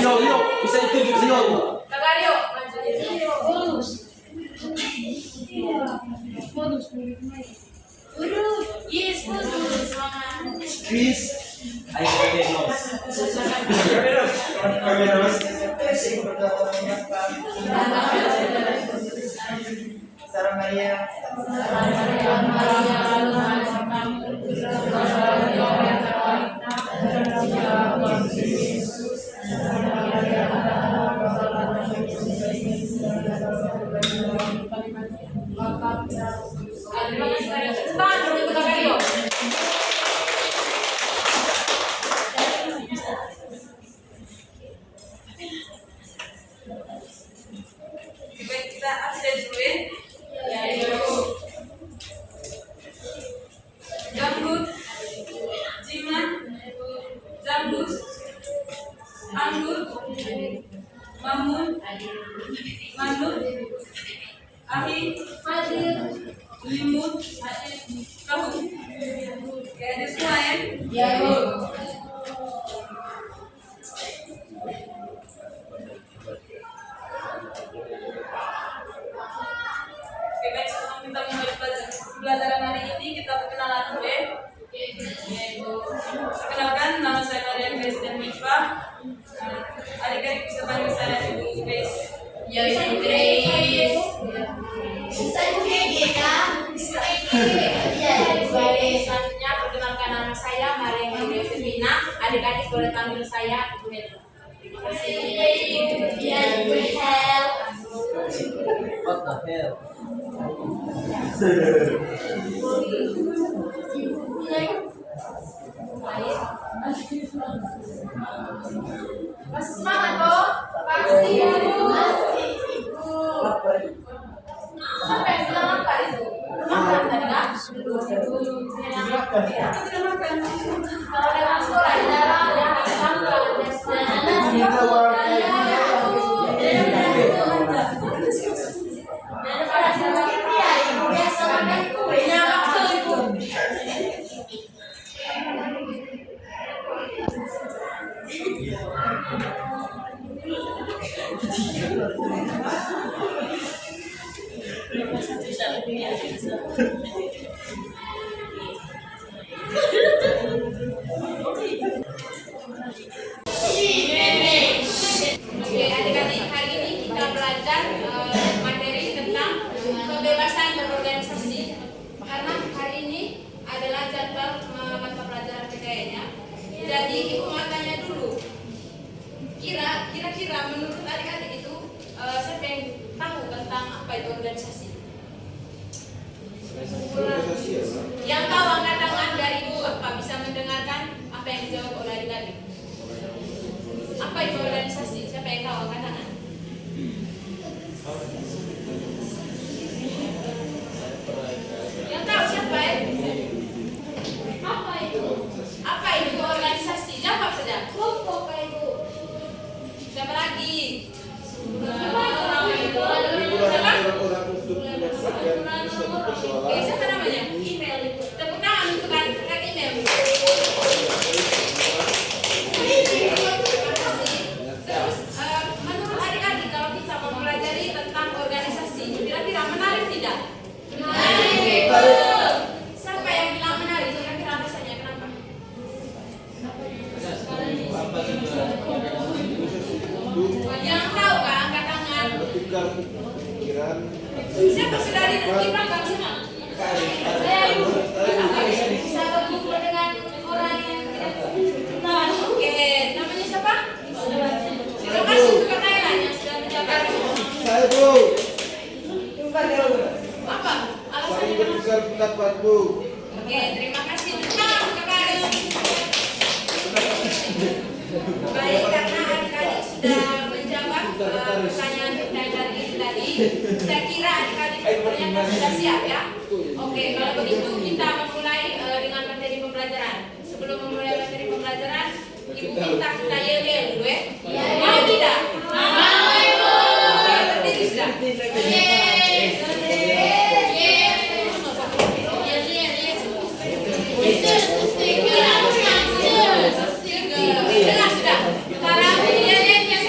Yuk, bisa ikut yuk. Kakak yuk, maju. Yes, bonus. Semangat. Chris, ayo Sara Maria. Kita absen dulu ya. Ya, Gambut, Jiman, Zambus, Anggur, Mamun, Manut, Ahi, Limut, Kahun. Ya, ada semua ya? Ya, Oke, baik, sebelum kita mulai pelajaran hari ini, kita perkenalan dulu ya. Perkenalkan, nama saya Maria Grace dan Mifa. Adik-adik bisa panggil saya Ibu Grace. Ya, Ibu Grace. Bisa juga kan? Bisa. Ya, Ibu Grace. Selanjutnya perkenalkan nama saya Maria Grace Vina. Adik-adik boleh panggil saya Ibu Grace. Terima kasih. Ya, Ibu Hel. What the hell? Masih semangat toh? Pasti Ibu. Masih Ibu. Sampai bilang apa itu? Makan tadi kan? Tidak makan. Kalau dengan sekolah di dalam yang daripada semakin dia Ibu biasa makan kue yang maksud Ibu. Oke, adik-adik, hari ini kita belajar materi tentang kebebasan berorganisasi. Karena hari ini adalah jadwal mata pelajaran PKN-nya. Jadi Ibu mau tanya dulu. Kira-kira menurut adik-adik itu siapa yang tahu tentang apa itu organisasi? Yang tahu angkat tangan dari Ibu apa bisa mendengarkan apa yang dijawab oleh adik-adik? Apa itu organisasi? Siapa yang tahu angkat tangan? Yang tahu siapa ya? Apa itu organisasi? Jawab saja. Kelompok Ibu. Siapa lagi? Oke, siapa namanya? Email. Tepuk tangan untuk kakak email. Terus, menurut adik-adik kalau kita mau mempelajari tentang organisasi, kira-kira menarik tidak? Menarik. Siapa yang bilang menarik? Kira-kira alasannya kenapa? Yang tahu kan? Angkat tangan. Siapa sudah di belakang sana? Bisa berkumpul dengan orang yang tidak. Oke, namanya siapa? Terima kasih untuk kakak yang sudah menjawab. Saya Bu. Apa? Alasannya Bagi kenapa? pendapatmu. Oke, terima kasih untuk kakak. Baik, karena adik-adik sudah menjawab pertanyaan dari ini tadi, saya kira adik-adik ternyata sudah siap ya. Oke, kalau begitu kita memulai dengan materi pembelajaran. Sebelum memulai materi pembelajaran, Ibu minta kita yel-yel dulu ya. Mau tidak? Mau Ibu. Oke, berdiri sudah. Dengar sudah. Para yel-yel yang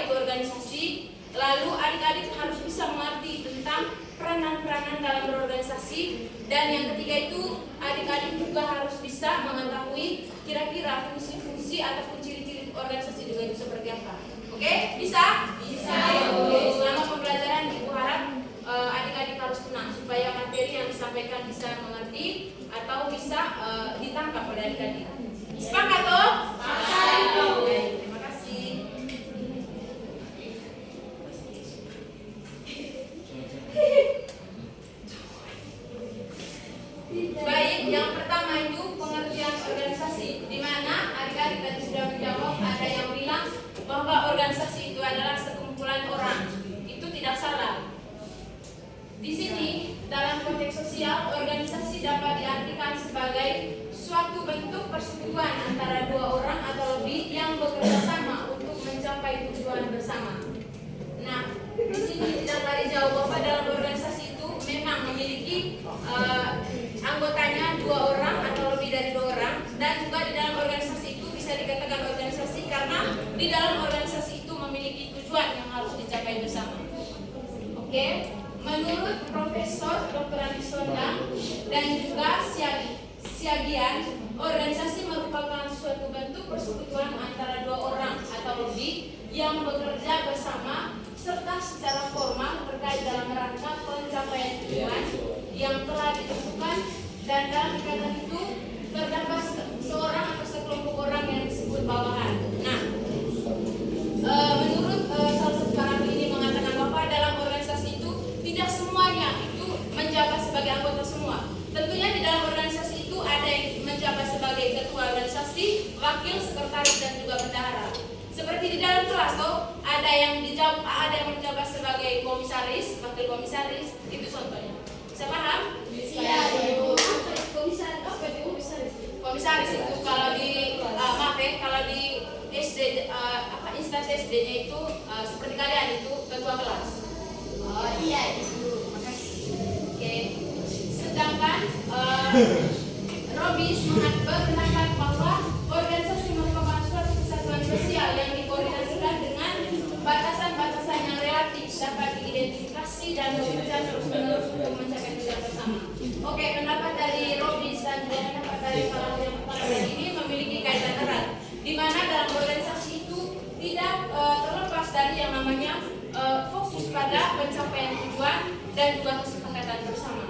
itu organisasi. Lalu adik-adik harus bisa mengerti tentang peranan-peranan dalam berorganisasi. Dan yang ketiga itu adik-adik juga harus bisa mengetahui kira-kira fungsi-fungsi ataupun ciri-ciri organisasi juga itu seperti apa. Oke, bisa? Bisa. Oke, selama pembelajaran Ibu harap adik-adik harus tenang supaya materi yang disampaikan bisa mengerti atau bisa ditangkap oleh adik-adik. Sepakat toh? Sepakat. Oke, terima kasih. Baik, yang pertama itu pengertian organisasi, di mana adik-adik tadi sudah menjawab. Ada yang bilang bahwa organisasi itu adalah sekumpulan orang. Itu tidak salah. Di sini dalam konteks sosial, organisasi dapat diartikan sebagai suatu bentuk persekutuan antara dua orang atau lebih yang bekerja sama untuk mencapai tujuan bersama. Nah, di sini tidak dijawab bahwa dalam organisasi itu memang memiliki anggotanya dua orang atau lebih dari dua orang, dan juga di dalam organisasi itu bisa dikatakan organisasi karena di dalam organisasi itu memiliki tujuan yang harus dicapai bersama. Oke, menurut Profesor Dr. Andi Sondang dan juga Siagian, organisasi merupakan suatu bentuk persekutuan antara dua orang atau lebih yang bekerja bersama serta secara formal terkait dalam rangka pencapaian tujuan yang telah ditentukan, dan dalam ikatan itu terdapat seorang atau sekelompok orang yang disebut bawahan. Nah, menurut salah satu para ini mengatakan bahwa dalam organisasi itu tidak semuanya itu menjabat sebagai anggota semua. Tentunya di dalam organisasi itu ada yang menjabat sebagai ketua organisasi, wakil, sekretaris, dan juga bendahara. Seperti di dalam kelas toh, ada yang menjabat sebagai komisaris, wakil komisaris, itu contohnya. Bisa paham? Bisa. Komisaris itu kalau di kalau di SD instansi SD-nya itu seperti kalian itu ketua kelas. Oh iya itu. Makasih. Oke. Sedangkan Robis berpendapat bahwa organisasi merupakan suatu kesatuan sosial yang dikoordinasikan dengan batasan-batasan yang relatif dapat diidentifikasi dan bekerja terus-menerus untuk mencapai tujuan bersama. Oke, pendapat dari Robis dan juga pendapat dari para yang pertama ini memiliki kaitan erat, di mana dalam organisasi itu tidak terlepas dari yang namanya fokus pada pencapaian tujuan dan juga kesepakatan bersama.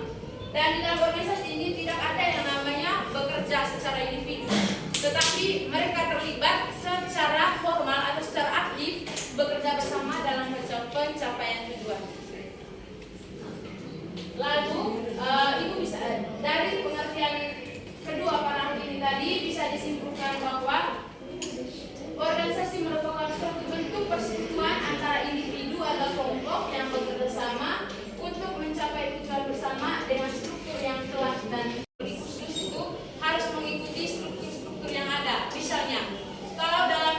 Dan di dalam organisasi ini tidak ada yang namanya bekerja secara individu, tetapi mereka terlibat secara formal atau secara aktif bekerja bersama dalam pencapaian tujuan. Lalu ibu bisa dari pengertian kedua para ahli ini tadi bisa disimpulkan bahwa organisasi merupakan suatu bentuk persekutuan antara individu atau kelompok yang bekerja sama untuk mencapai tujuan bersama dengan struktur yang telah dan khusus itu harus mengikuti struktur-struktur yang ada. Misalnya, kalau dalam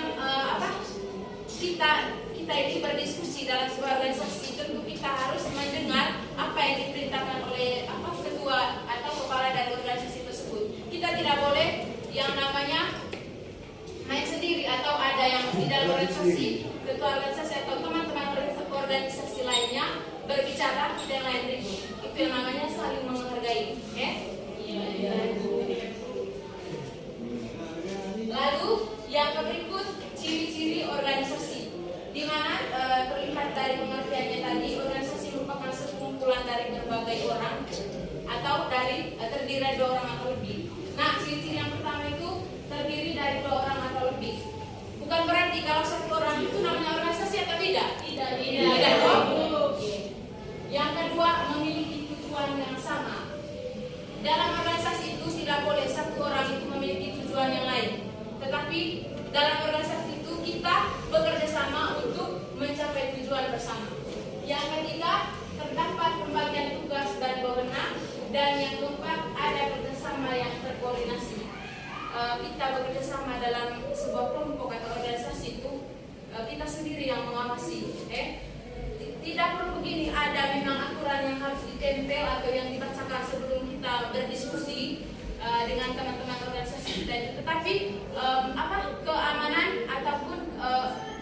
kita ini berdiskusi dalam sebuah organisasi, tentu kita harus mendengar apa yang diperintahkan oleh ketua atau kepala dari organisasi tersebut. Kita tidak boleh yang namanya main sendiri, atau ada yang di dalam organisasi, ketua organisasi atau teman-teman organisasi lainnya berbicara dan lain ribut. Itu yang namanya saling menghargai. Okay? Lalu yang berikut ciri-ciri organisasi, di mana terlihat dari pengertiannya tadi, organisasi merupakan sekumpulan dari berbagai orang atau terdiri dari dua orang atau lebih. Nah, ciri-ciri yang pertama itu terdiri dari dua orang atau lebih. Bukan berarti kalau satu orang itu namanya organisasi atau tidak? Tidak. Yang kedua, memiliki tujuan yang sama. Dalam organisasi itu tidak boleh satu orang itu memiliki tujuan yang lain, tetapi dalam organisasi itu kita bekerja sama untuk mencapai tujuan bersama. Yang ketiga, terdapat pembagian tugas dan wewenang, dan yang keempat, ada kerjasama yang terkoordinasi. Kita bekerja sama dalam sebuah kelompok atau organisasi itu kita sendiri yang mengawasi. Tidak perlu begini, ada memang aturan yang harus ditempel atau yang dibacakan sebelum kita berdiskusi dengan teman-teman organisasi kita. Tetapi keamanan ataupun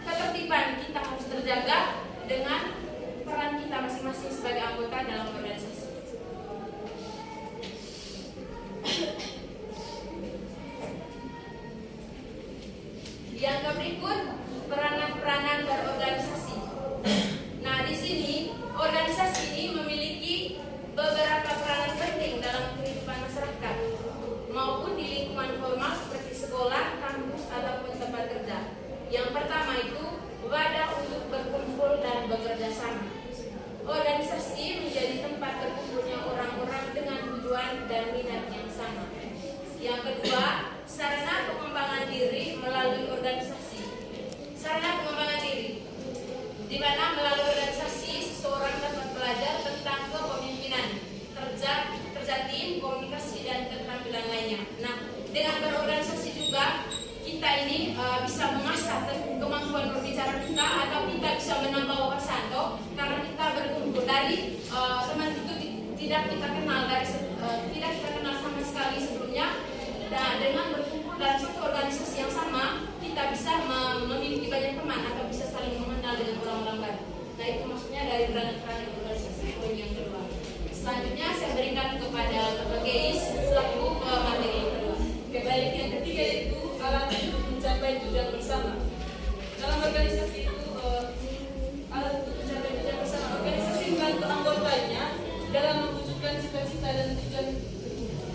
ketertiban ketertiban kita harus terjaga dengan peran kita masing-masing sebagai anggota dalam organisasi. Yang berikut, peranan-peranan berorganisasi. Nah, di sini organisasi ini memiliki beberapa peranan penting dalam kehidupan masyarakat maupun di lingkungan formal seperti sekolah, kampus, ataupun tempat kerja. Yang pertama itu wadah untuk berkumpul dan bekerja sama. Organisasi menjadi tempat berkumpulnya orang-orang dengan tujuan dan minat yang sama. Yang kedua, sarana pengembangan diri melalui organisasi. Sarana pengembangan diri, di mana melalui organisasi seseorang dapat belajar tentang kepemimpinan, kerja tim, komunikasi, dan keterampilan lainnya. Nah, dengan berorganisasi juga kita ini bisa mengasah kemampuan berbicara kita, atau kita bisa menambah wawasan karena kita berkumpul dari teman itu tidak kita kenal tidak kita kenal sama sekali sebelumnya. Dan dengan berkumpul dalam satu organisasi yang sama, kita bisa memiliki banyak teman atau bisa saling mengenal dengan orang-orang baru. Nah, itu maksudnya dari peranan-peranan organisasi. Poin yang kedua. Selanjutnya saya berikan kepada Bapak Geis selaku materi yang kedua. Baik, yang ketiga itu alat untuk mencapai tujuan bersama. Dalam organisasi itu alat untuk mencapai tujuan bersama. Organisasi membantu anggotanya dalam mewujudkan cita-cita dan tujuan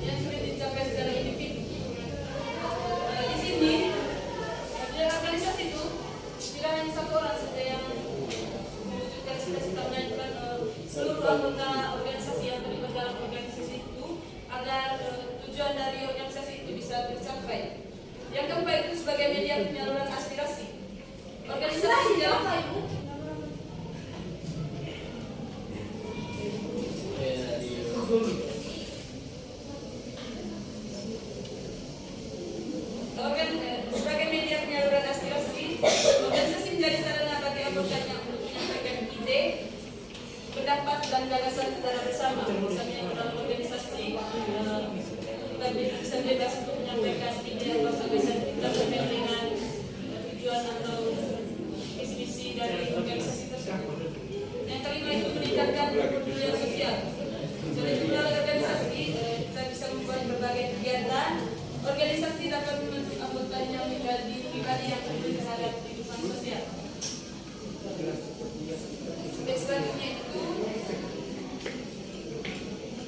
yang sulit dicapai secara individu. Di sini di organisasi itu tidak hanya satu orang saja yang mewujudkan cita-cita, melainkan seluruh anggota organisasi yang terlibat dalam organisasi itu agar tujuan dari organisasi itu bisa tercapai. Yang keempat itu sebagai media penyaluran aspirasi. Organisasi dalam sebagai media penyaluran aspirasi, organisasi menjadi sarana bagi anggotanya untuk menyampaikan ide, pendapat, dan gagasan secara bersama. Misalnya dalam organisasi kita bisa bebas untuk menyampaikan ide atau gagasan kita terkait dengan tujuan atau visi-misi dari organisasi tersebut. Yang kelima itu meningkatkan kepedulian sosial. Jadi melalui organisasi kita bisa membuat berbagai kegiatan. Organisasi dapat membantu anggotanya menjadi pribadi yang peduli terhadap kehidupan sosial. Selanjutnya itu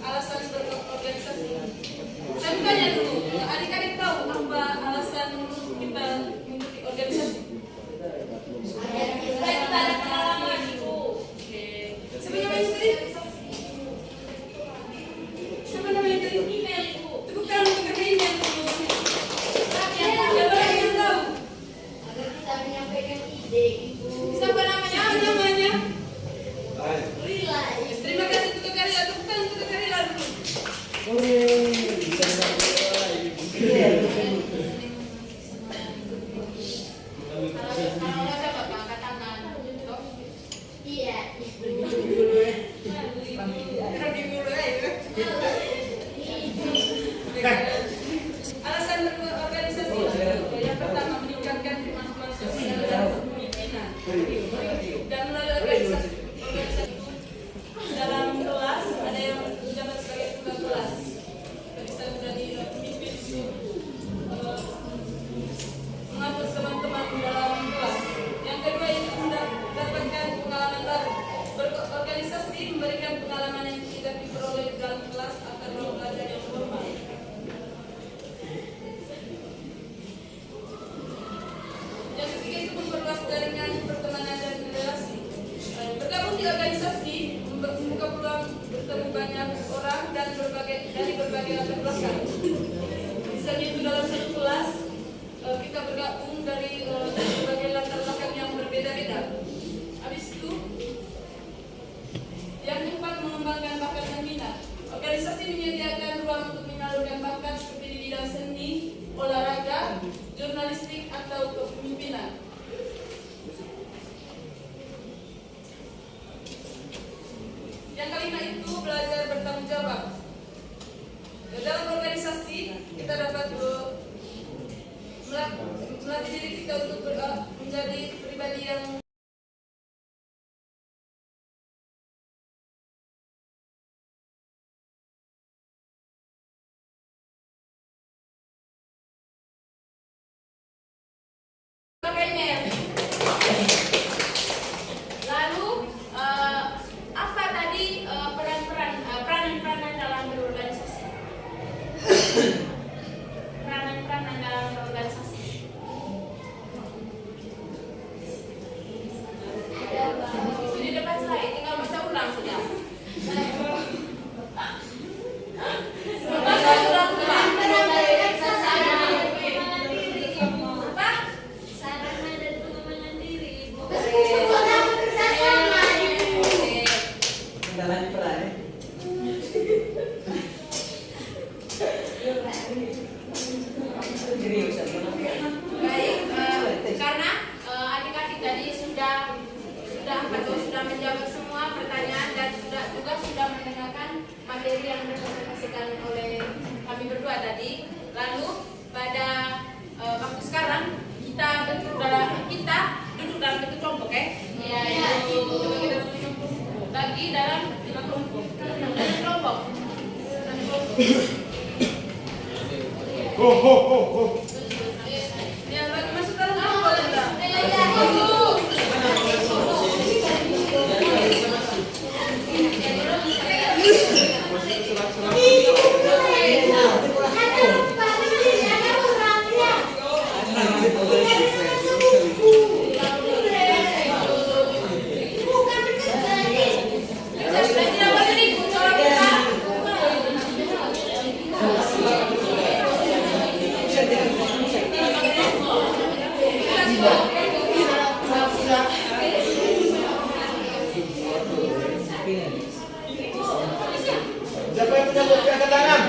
alasan berorganisasi. Saya tanya dulu, adik-adik tahu apa alasan kita mengikuti organisasi? Supaya kita ada pengalaman, Ibu. Siapa namanya tadi? Siapa namanya tadi? Email, Ibu. Bukan email dulu. Siapa lagi yang tahu? Agar kita menyampaikan ide, Ibu. Siapa namanya? Namanya? Relay. Terima kasih untuk karya. Bukan untuk karya dulu. Kalau ada Bapak angkat tangan. Iya. Alasan berorganisasi yang pertama meningkatkan kemampuan sosial dan kepemimpinan. Dan melalui organisasi itu dalam kelas ada yang menjabat sebagai ketua kelas, bisa menjadi pemimpin, mengatur teman-teman dalam kelas. Yang kedua itu mendapatkan pengalaman baru. Berorganisasi memberikan pengalaman yang tidak diperoleh dalam kelas atau ruang belajar yang formal. Yang ketiga itu memperluas jaringan pertemanan dan relasi. Bergabung di organisasi membuka peluang bertemu banyak orang dan dari berbagai latar belakang. Misalnya itu dalam satu kelas kita bergabung dari berbagai latar belakang yang berbeda-beda. Habis itu yang keempat, mengembangkan bakat dan minat. Organisasi menyediakan ruang untuk menyalurkan bakat seperti di bidang seni, olahraga, jurnalistik, atau kepemimpinan. Yang kelima itu belajar bertanggung jawab. Dalam organisasi kita dapat melatih diri kita untuk menjadi pribadi yang makanya. Lalu apa tadi peranan-peranan dalam berorganisasi? Peranan-peranan dalam berorganisasi. Di depan saya tinggal baca ulang sudah. Baca sudah ulang. Apa? Sarana dan pengembangan diri. Kendalanya peran ya. Serius ya. Baik, karena adik-adik tadi sudah menjawab semua pertanyaan dan sudah mendengarkan materi yang dipresentasikan oleh kami berdua tadi. Lalu pada waktu sekarang kita duduk dalam bentuk kelompok, Iya, Ibu. bagi dalam 5 kelompok. Kelompok. Ho ho ho ho. Yang bagi masuk dalam kelompok enggak? Sudah tidak boleh ribut kalau kita. Siapa yang punya kopi angkat tangan?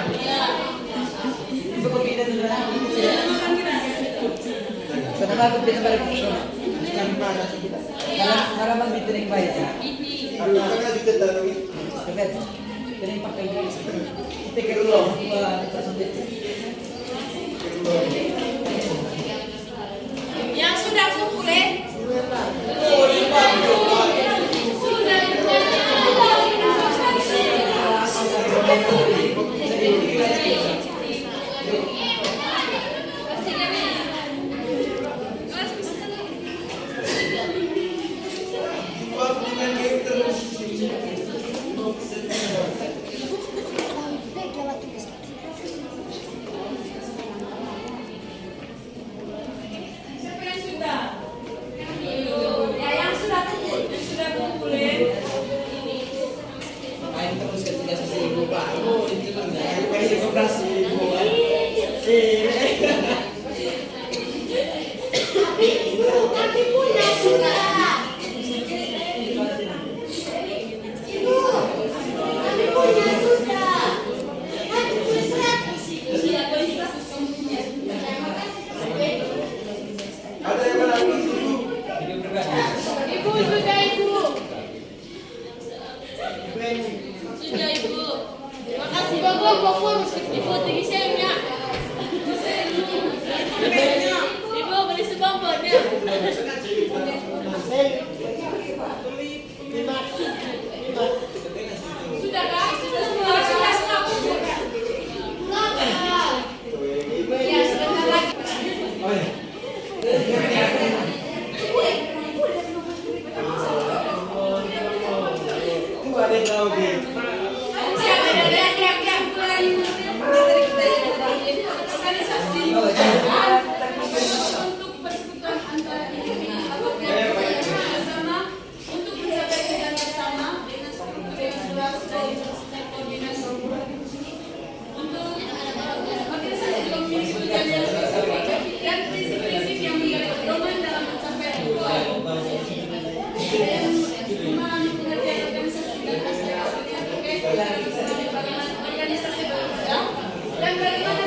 Itu kopi dan kenapa kopi dan balik? Yang mana sih kita? Karena bang bitring baik ya. Karena diketahui. Dekat. Kering pakai kita ke dulu. Yang sudah kumpul Buat dengan game terus. siapa yang sudah? Ya, yang sudah kumpul Main terus ketika sesi ibu pak. Itu kan Kayak koperasi. Kami punya sudah. Ibu, kami punya sudah. Kami punya 100. Ada yang mana itu? video pribadi. Ibu sudah ibu. Sudah Ibu. Makasih Bapak fokus. Ibu tinggi saya. Ibu beli sebabonnya. Sudah kah? Sudah semua kumpul. Ya, sebentar lagi. Oh ya. Itu ada yang tahu game. Siapa yang mulai materi kita yang organisasi untuk persekutuan antara individu atau pihak bersama untuk mencapai tujuan bersama dengan struktur yang jelas dan koordinasi untuk organisasi juga memiliki tujuan yang spesifik dan prinsip-prinsip yang menjadi pedoman dalam mencapai tujuan dan memahami pengertian organisasi dan aspek-aspek yang terkait dengan bagaimana organisasi bekerja dan bagaimana